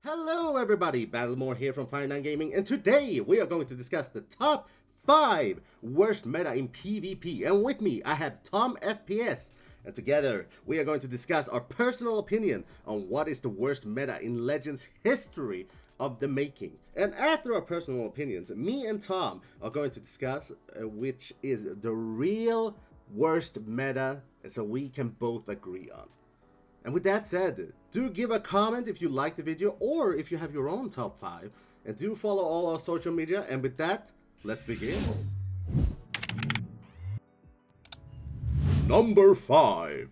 Hello everybody, Battlemore here from Fire9 Gaming, and today we are going to discuss the top 5 worst meta in PvP. And with me I have Tom FPS, and together we are going to discuss our personal opinion on what is the worst meta in Legends history of the making. And after our personal opinions, me and Tom are going to discuss which is the real worst meta, so we can both agree on. And with that said, do give a comment if you like the video or if you have your own top 5. And do follow all our social media. And with that, let's begin. Number 5.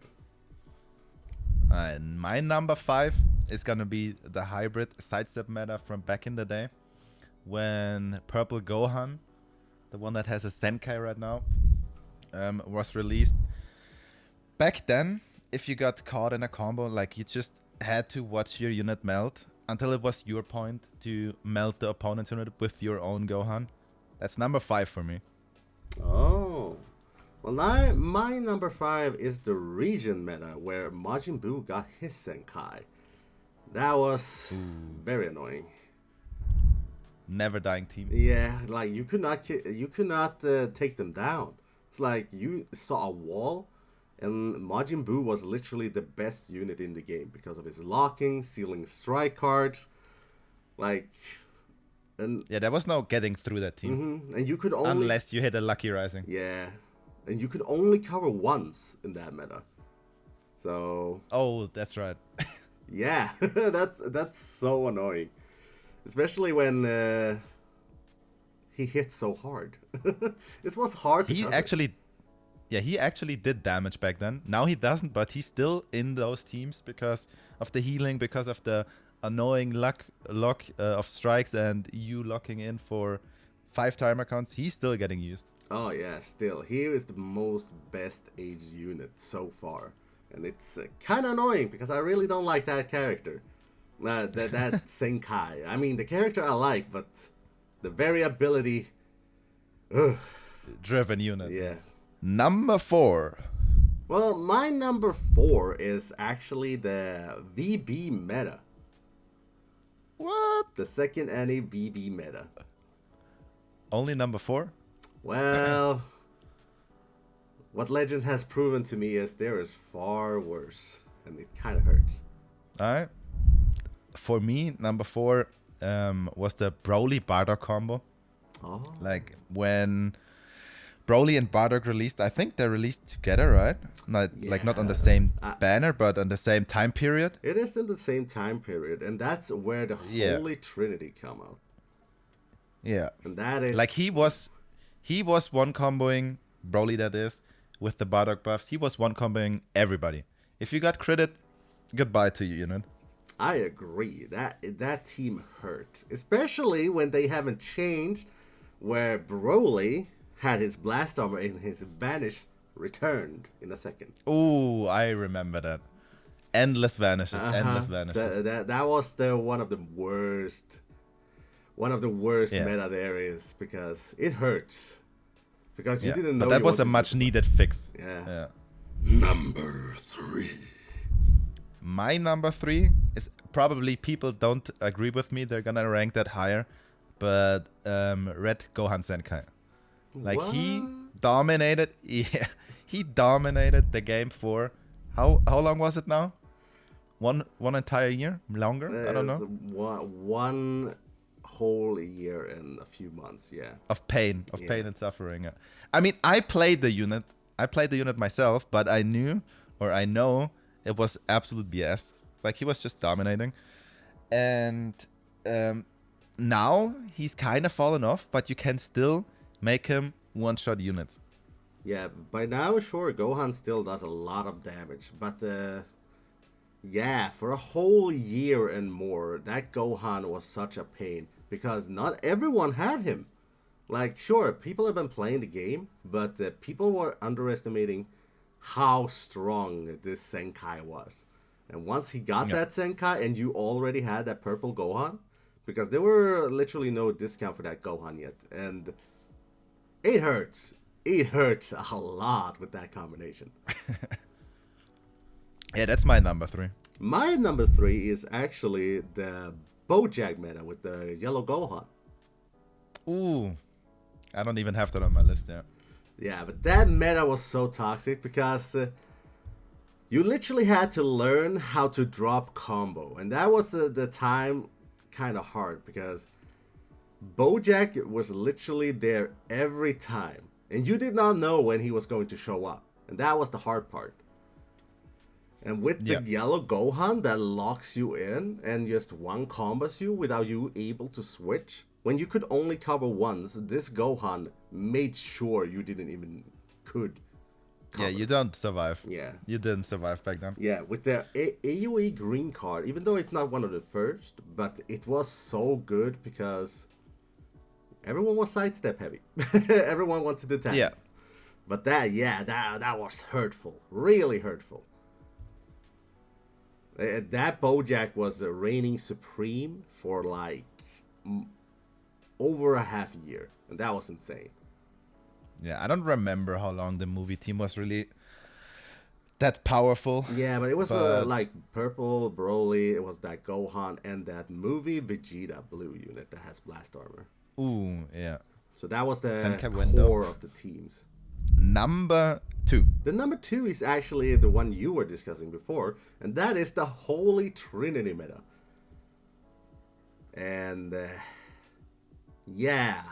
My number 5 is gonna be the hybrid sidestep meta from back in the day when Purple Gohan, the one that has a Zenkai right now, was released. Back then, if you got caught in a combo, like you just had to watch your unit melt until it was your point to melt the opponent's unit with your own Gohan. That's number 5 for me. Oh. Well, my number 5 is the region meta where Majin Buu got his Zenkai. That was very annoying. Never dying team. Yeah, like you could not take them down. It's like you saw a wall. And Majin Buu was literally the best unit in the game because of his locking, sealing strike cards, and yeah, there was no getting through that team. And you could only, unless you hit a Lucky Rising. Yeah, and you could only cover once in that meta. So. Oh, that's right. Yeah, that's so annoying, especially when he hit so hard. It was hard to cover. He actually did damage back then. Now he doesn't, but he's still in those teams because of the healing, because of the annoying lock of strikes and you locking in for 5 timer counts. He's still getting used. Oh yeah, still. He is the most best aged unit so far. And it's kind of annoying because I really don't like that character. That Zenkai. I mean, the character I like, but the variability... Driven unit. Yeah. Number 4. Well, my number 4 is actually the VB meta. What? The second any VB meta. Only number 4? Well, what Legends has proven to me is there is far worse, and it kind of hurts. Alright. For me, number 4 was the Broly Bardock combo. Oh. Like when Broly and Bardock released, I think they released together, right? Like not on the same banner, but on the same time period. It is in the same time period, and that's where the Holy Trinity come out. Yeah. And that is like he was one comboing Broly, that is, with the Bardock buffs. He was one comboing everybody. If you got credit, goodbye to you, unit. I agree. That team hurt, especially when they haven't changed, where Broly had his blast armor and his vanish returned in a second. Oh, I remember that. Endless vanishes, endless vanishes. That was one of the worst meta there is, because it hurts. Because you didn't know. But that was a much needed fix. Yeah. Number 3. My number 3 is probably, people don't agree with me. They're gonna rank that higher. But Red Gohan Zenkai. Like what? he dominated the game for how long was it now? One entire year? Longer? I don't know. One whole year and a few months, yeah. Of pain and suffering. I mean, I played the unit myself, but I know it was absolute BS. Like he was just dominating. And now he's kind of fallen off, but you can still make him one-shot units. Yeah, by now, sure, Gohan still does a lot of damage, but yeah, for a whole year and more, that Gohan was such a pain, because not everyone had him. Like, sure, people have been playing the game, but people were underestimating how strong this Zenkai was. And once he got that Zenkai, and you already had that purple Gohan, because there were literally no discount for that Gohan yet, and it hurts. It hurts a lot with that combination. Yeah, that's my number 3. My number 3 is actually the Bojack meta with the yellow Gohan. Ooh, I don't even have that on my list there. Yeah, but that meta was so toxic because you literally had to learn how to drop combo. And that was the time kind of hard because Bojack was literally there every time. And you did not know when he was going to show up. And that was the hard part. And with the yellow Gohan that locks you in and just one combos you without you able to switch. When you could only cover once, this Gohan made sure you didn't even could cover. Yeah, you don't survive. Yeah. You didn't survive back then. Yeah, with the AoE green card, even though it's not one of the first, but it was so good because everyone was sidestep heavy. Everyone wanted the tanks. Yeah. But that was hurtful. Really hurtful. That Bojack was reigning supreme for like over a half year. And that was insane. Yeah, I don't remember how long the movie team was really that powerful. Yeah, but it was like Purple, Broly, it was that Gohan, and that movie Vegeta blue unit that has blast armor. Ooh, yeah. So that was the Senkai core window. of the teams. Number 2. The number 2 is actually the one you were discussing before, and that is the Holy Trinity meta. And yeah.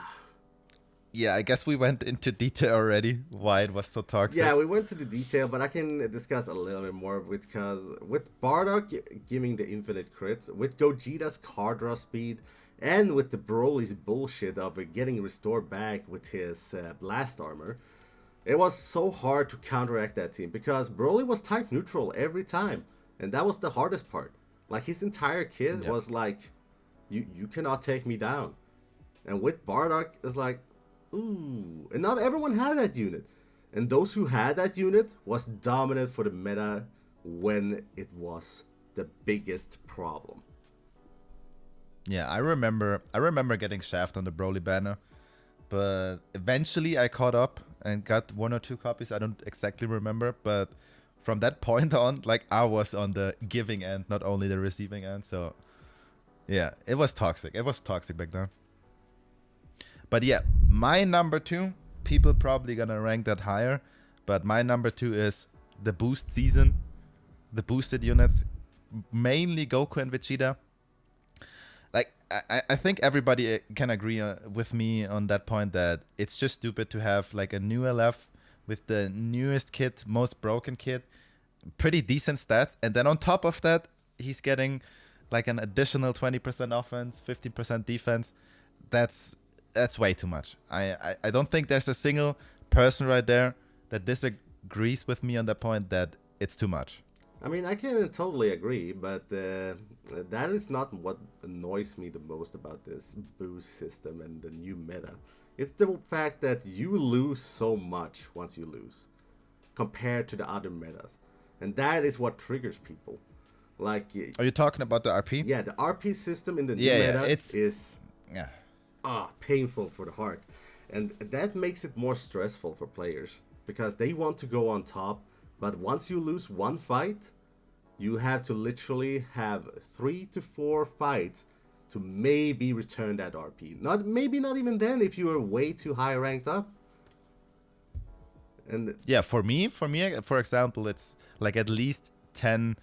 Yeah, I guess we went into detail already why it was so toxic. Yeah, we went to the detail, but I can discuss a little bit more because with Bardock giving the infinite crits, with Gogeta's card draw speed, and with the Broly's bullshit of getting restored back with his blast armor, it was so hard to counteract that team because Broly was type neutral every time, and that was the hardest part. Like his entire kit was like, you cannot take me down, and with Bardock it's like, ooh, and not everyone had that unit, and those who had that unit was dominant for the meta when it was the biggest problem. Yeah, I remember getting shaft on the Broly banner, but eventually I caught up and got 1 or 2 copies. I don't exactly remember, but from that point on, like I was on the giving end, not only the receiving end. So yeah, it was toxic. It was toxic back then. But yeah, my number 2, people probably gonna rank that higher, but my number 2 is the boost season, the boosted units, mainly Goku and Vegeta. Like, I think everybody can agree with me on that point that it's just stupid to have like a new LF with the newest kit, most broken kit, pretty decent stats, and then on top of that, he's getting like an additional 20% offense, 15% defense. That's way too much. I don't think there's a single person right there that disagrees with me on that point that it's too much. I mean, I can totally agree, but that is not what annoys me the most about this boost system and the new meta. It's the fact that you lose so much once you lose, compared to the other metas. And that is what triggers people. Like, are you talking about the RP? Yeah, the RP system in the new meta is painful for the heart. And that makes it more stressful for players, because they want to go on top. But once you lose one fight, you have to literally have 3 to 4 fights to maybe return that RP. Not even then if you are way too high ranked up. And yeah, for me, for example, it's like at least 10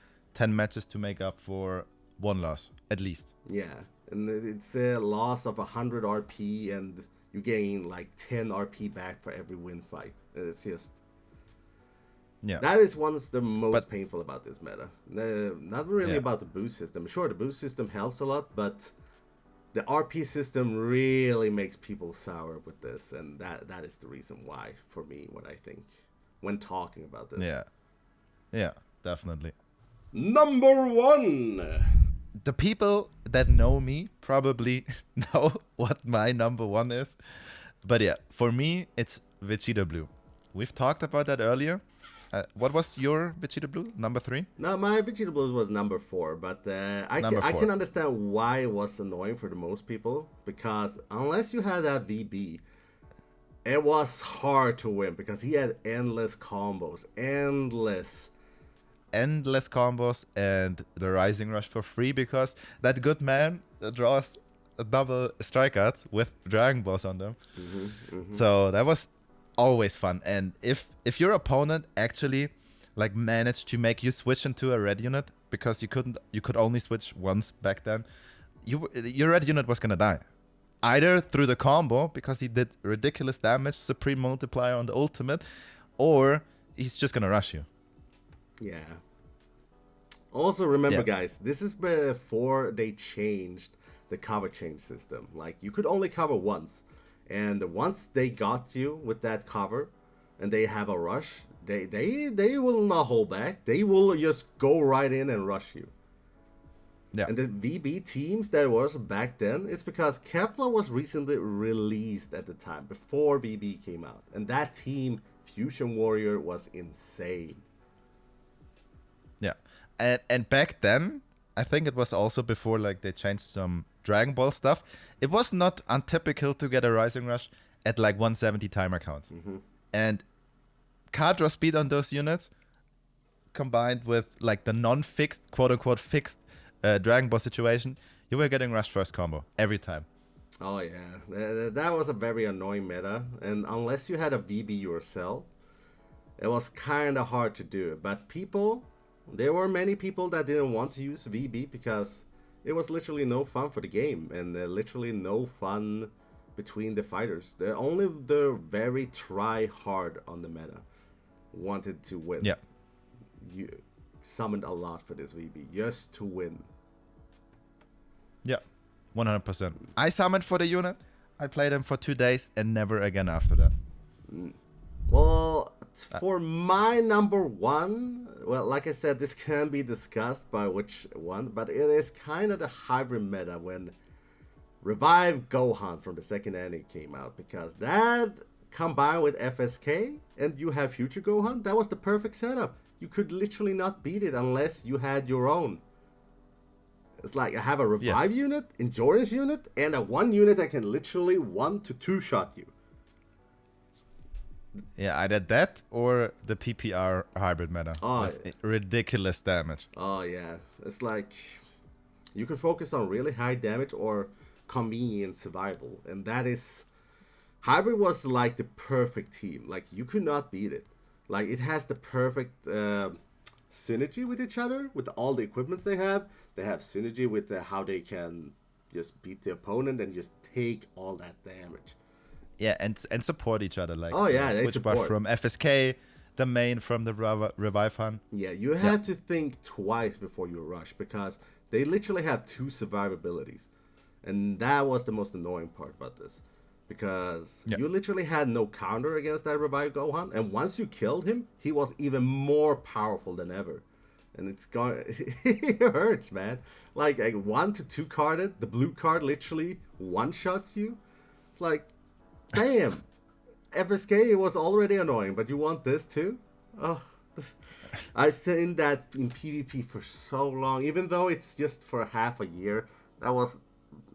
matches to make up for one loss, at least. Yeah, and it's a loss of 100 RP, and you gain like 10 RP back for every win fight. It's just... Yeah. That is what's the most painful about this meta. Not really about the boost system. Sure, the boost system helps a lot, but the RP system really makes people sour with this, and that is the reason why, for me, what I think when talking about this. Yeah, definitely. Number 1! The people that know me probably know what my number 1 is. But yeah, for me, it's Vegeta Blue. We've talked about that earlier. What was your Vegeta Blue? Number 3? No, my Vegeta Blue was number 4, but I can understand why it was annoying for the most people, because unless you had that VB, it was hard to win, because he had endless combos, endless endless combos and the Rising Rush for free because that good man draws double strikeouts with Dragon Balls on them. So that was always fun. And if your opponent actually like managed to make you switch into a red unit because you could only switch once back then, your red unit was gonna die. Either through the combo because he did ridiculous damage, supreme multiplier on the ultimate, or he's just gonna rush you. Yeah. Also remember, guys, this is before they changed the cover change system. Like, you could only cover once, and once they got you with that cover and they have a rush, they will not hold back. They will just go right in and rush you. Yeah. And the VB teams that was back then, it's because Kefla was recently released at the time, before VB came out. And that team, Fusion Warrior, was insane. Yeah. And back then, I think it was also before like they changed some Dragon Ball stuff. It was not untypical to get a Rising Rush at like 170 timer count. And card draw speed on those units combined with like the non-fixed, quote-unquote fixed Dragon Ball situation, you were getting Rush first combo every time. Oh yeah, that was a very annoying meta, and unless you had a VB yourself, it was kind of hard to do. But there were many people that didn't want to use VB because it was literally no fun for the game, and literally no fun between the fighters. Only the very try hard on the meta wanted to win. Yeah. You summoned a lot for this VB just to win. Yeah, 100%. I summoned for the unit. I played him for 2 days and never again after that. Well, for my number one, well, like I said, this can be discussed by which one, but it is kind of the hybrid meta when Revive Gohan from the second anime came out, because that combined with FSK and you have Future Gohan, that was the perfect setup. You could literally not beat it unless you had your own. It's like I have a Revive unit, Endurance unit, and a one unit that can literally 1 to 2 shot you. Yeah, either that or the PPR hybrid meta with ridiculous damage. Oh yeah, it's like you can focus on really high damage or convenient survival, and that is hybrid was like the perfect team. Like, you could not beat it. Like, it has the perfect synergy with each other, with all the equipments they have. They have synergy with how they can just beat the opponent and just take all that damage. Yeah, and support each other. Like, they switch support. buff from FSK, the main from the Revive Han. Yeah, you had to think twice before you rush, because they literally have 2 survivabilities. And that was the most annoying part about this. Because you literally had no counter against that Revive Gohan, and once you killed him, he was even more powerful than ever. And it hurts, man. Like 1 to 2 carded, the blue card literally one-shots you. It's like, damn. FSK was already annoying, but you want this too? Oh, I've seen that in PvP for so long, even though it's just for half a year. That was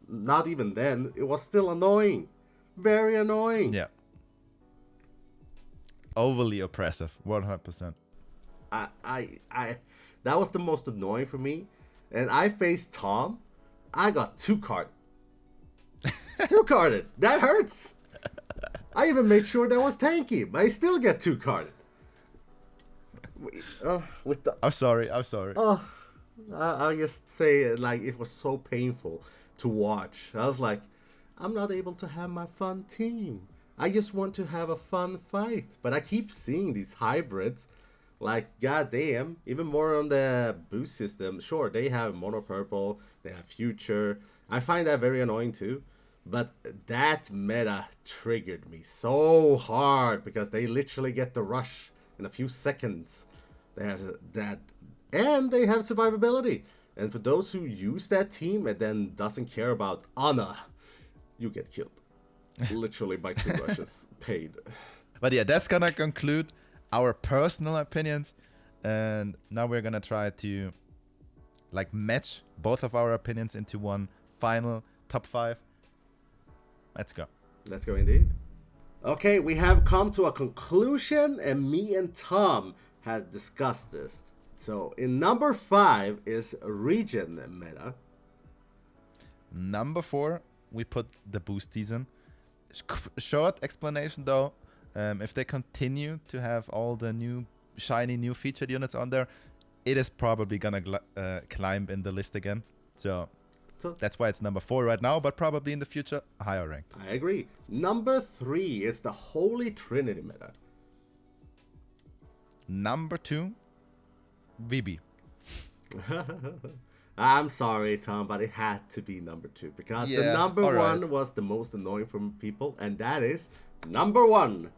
not even then. It was still annoying. Very annoying. Yeah. Overly oppressive, 100%. That was the most annoying for me. And I faced Tom. I got 2 carded. 2 carded. That hurts. I even made sure that was tanky, but I still get 2 carded. I'm sorry. Oh, I'll just say it, like, it was so painful to watch. I was like, I'm not able to have my fun team. I just want to have a fun fight. But I keep seeing these hybrids. Like, goddamn, even more on the boost system. Sure, they have Mono Purple, they have Future. I find that very annoying too. But that meta triggered me so hard because they literally get the rush in a few seconds. There's that, and they have survivability. And for those who use that team and then doesn't care about honor, you get killed. Literally by 2 rushes paid. But yeah, that's gonna conclude our personal opinions, and now we're gonna try to like match both of our opinions into one final top 5. Let's go. Let's go indeed. Okay, we have come to a conclusion, and me and Tom has discussed this So in number 5 is region meta. Number 4, we put the boost season. Short explanation though. If they continue to have all the new shiny new featured units on there, it is probably gonna climb in the list again. So that's why it's number 4 right now, but probably in the future higher ranked. I agree. Number 3 is the Holy Trinity meta. Number 2, VB. I'm sorry, Tom, but it had to be number 2 because the Yeah, number all right. 1 was the most annoying from people, and that is number 1,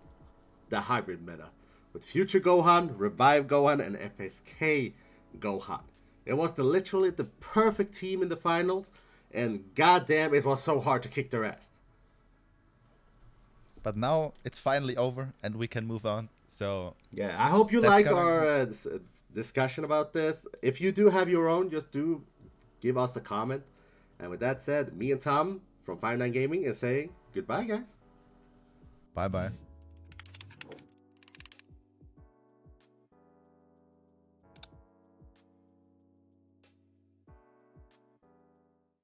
the hybrid meta with Future Gohan, Revive Gohan, and FSK Gohan. It was literally the perfect team in the finals, and goddamn, it was so hard to kick their ass. But now it's finally over and we can move on. So Yeah, I hope you That's like gonna- our discussion about this. If you do have your own, just do give us a comment. And with that said, me and Tom from Fire9 Gaming is saying goodbye, guys. bye bye.